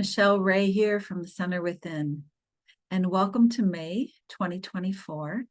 Michele Ray here from the Center Within, and welcome to May 2024.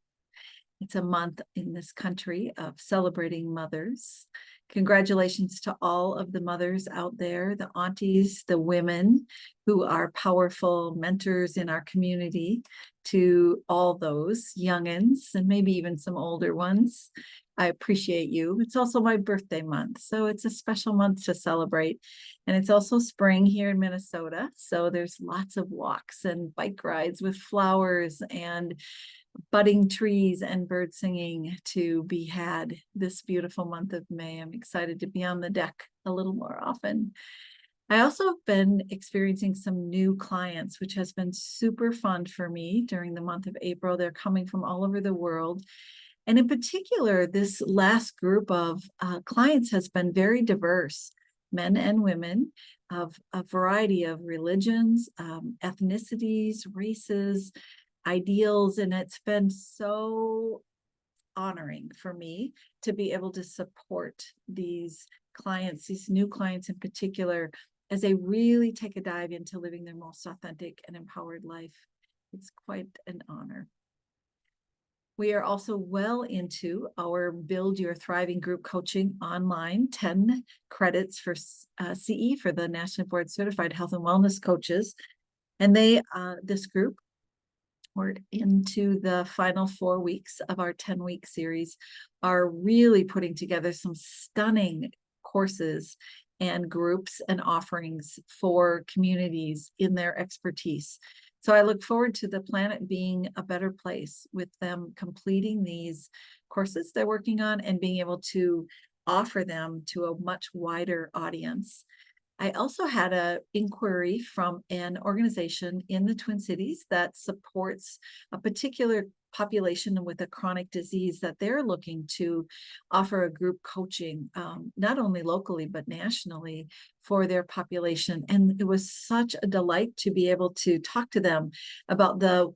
It's a month in this country of celebrating mothers. Congratulations to all of the mothers out there, the aunties, the women who are powerful mentors in our community, to all those youngins and maybe even some older ones. I appreciate you. It's also my birthday month, so it's a special month to celebrate. And it's also spring here in Minnesota, so there's lots of walks and bike rides with flowers and budding trees and bird singing to be had this beautiful month of May. I'm excited to be on the deck a little more often. I also have been experiencing some new clients, which has been super fun for me during the month of April. They're coming from all over the world. And in particular, this last group of clients has been very diverse, men and women of a variety of religions, ethnicities, races, ideals, and it's been so honoring for me to be able to support these clients, these new clients in particular, as they really take a dive into living their most authentic and empowered life. It's quite an honor. We are also well into our Build Your Thriving Group Coaching online, 10 credits for CE for the National Board Certified Health and Wellness Coaches. And this group, we're into the final 4 weeks of our 10-week series, are really putting together some stunning courses and groups and offerings for communities in their expertise. So I look forward to the planet being a better place with them completing these courses they're working on and being able to offer them to a much wider audience. I also had an inquiry from an organization in the Twin Cities that supports a particular population with a chronic disease that they're looking to offer a group coaching, not only locally, but nationally for their population. And it was such a delight to be able to talk to them about the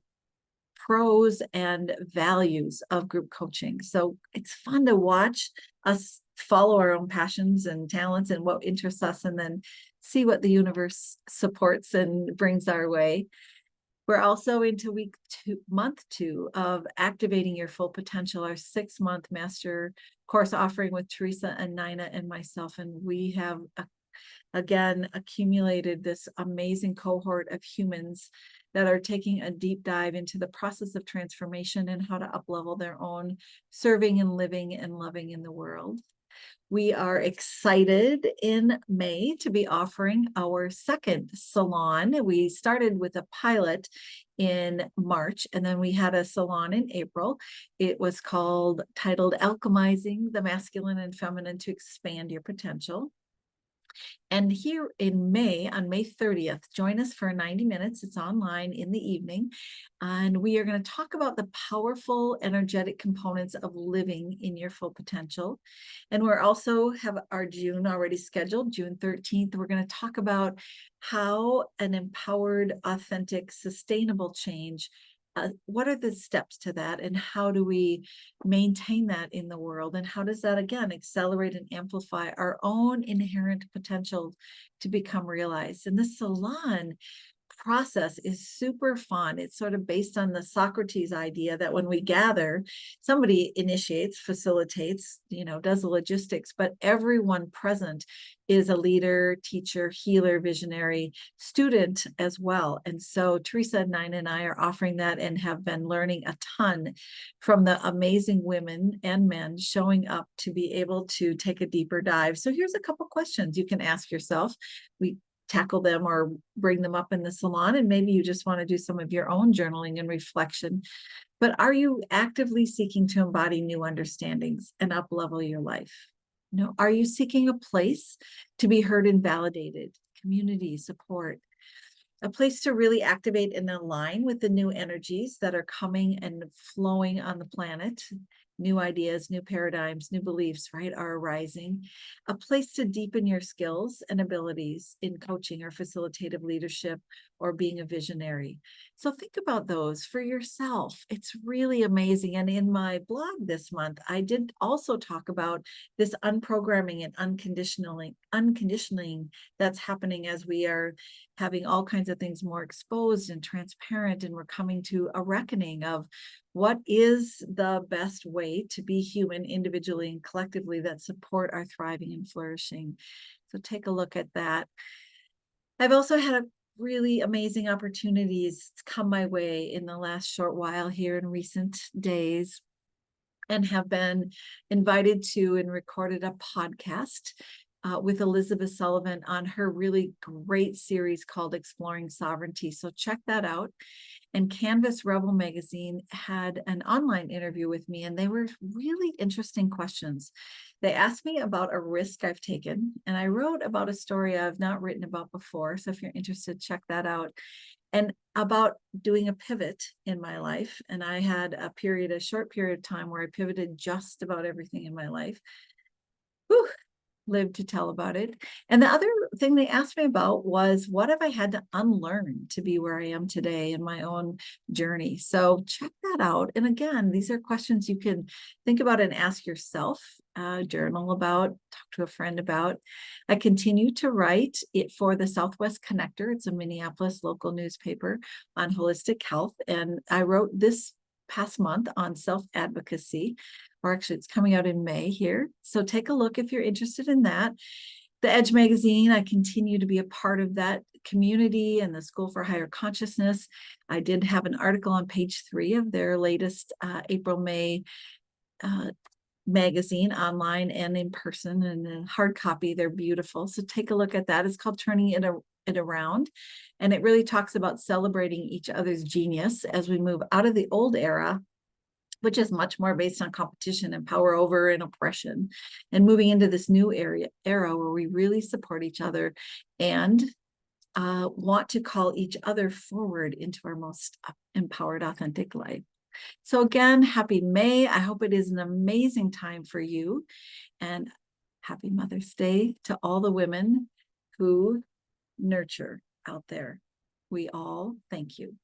pros and values of group coaching. So it's fun to watch us follow our own passions and talents and what interests us, and then see what the universe supports and brings our way. We're also into month two of Activating Your Full Potential, our 6-month master course offering with Teresa and Nina and myself. And we have, again, accumulated this amazing cohort of humans that are taking a deep dive into the process of transformation and how to up-level their own serving and living and loving in the world. We are excited in May to be offering our second salon. We started with a pilot in March, and then we had a salon in April. It was titled Alchemizing the Masculine and Feminine to Expand Your Potential. And here in May, on May 30th, join us for 90 minutes. It's online in the evening. And we are going to talk about the powerful, energetic components of living in your full potential. And we're also have our June already scheduled, June 13th. We're going to talk about how an empowered, authentic, sustainable change, what are the steps to that, and how do we maintain that in the world, and how does that, again, accelerate and amplify our own inherent potential to become realized. And this salon process is super fun. It's sort of based on the Socrates idea that when we gather, somebody initiates, facilitates, does the logistics, but everyone present is a leader, teacher, healer, visionary, student as well. And so Teresa, Nina, and I are offering that and have been learning a ton from the amazing women and men showing up to be able to take a deeper dive. So here's a couple questions you can ask yourself. We tackle them or bring them up in the salon, and maybe you just want to do some of your own journaling and reflection. But are you actively seeking to embody new understandings and up-level your life? Are you seeking a place to be heard and validated, community support, a place to really activate and align with the new energies that are coming and flowing on the planet? new ideas, new paradigms, new beliefs, right, are arising. A place to deepen your skills and abilities in coaching or facilitative leadership or being a visionary. So think about those for yourself. It's really amazing. And in my blog this month, I did also talk about this unprogramming and unconditioning that's happening as we are having all kinds of things more exposed and transparent, and we're coming to a reckoning of what is the best way to be human individually and collectively that support our thriving and flourishing. So take a look at that. I've also had really amazing opportunities come my way in the last short while here in recent days, and have been invited to and recorded a podcast with Elizabeth Sullivan on her really great series called Exploring Sovereignty. So check that out. And Canvas Rebel magazine had an online interview with me, and they were really interesting questions. They asked me about a risk I've taken, and I wrote about a story I've not written about before. So if you're interested, check that out. And about doing a pivot in my life. And I had a short period of time where I pivoted just about everything in my life. Whew, lived to tell about it. And the other thing they asked me about was, what have I had to unlearn to be where I am today in my own journey? So check that out. And again, these are questions you can think about and ask yourself, journal about, talk to a friend about. I continue to write it for the Southwest Connector. It's a Minneapolis local newspaper on holistic health. And I wrote this past month on self-advocacy, or actually it's coming out in May here. So take a look if you're interested in that. The Edge magazine, I continue to be a part of that community and the School for Higher Consciousness. I did have an article on page 3 of their latest April-May magazine, online and in person, and in hard copy. They're beautiful. So take a look at that. It's called Turning It Around. And it really talks about celebrating each other's genius as we move out of the old era, which is much more based on competition and power over and oppression, and moving into this new era where we really support each other and want to call each other forward into our most empowered, authentic life. So again, happy May. I hope it is an amazing time for you, and happy Mother's Day to all the women who nurture out there. We all thank you.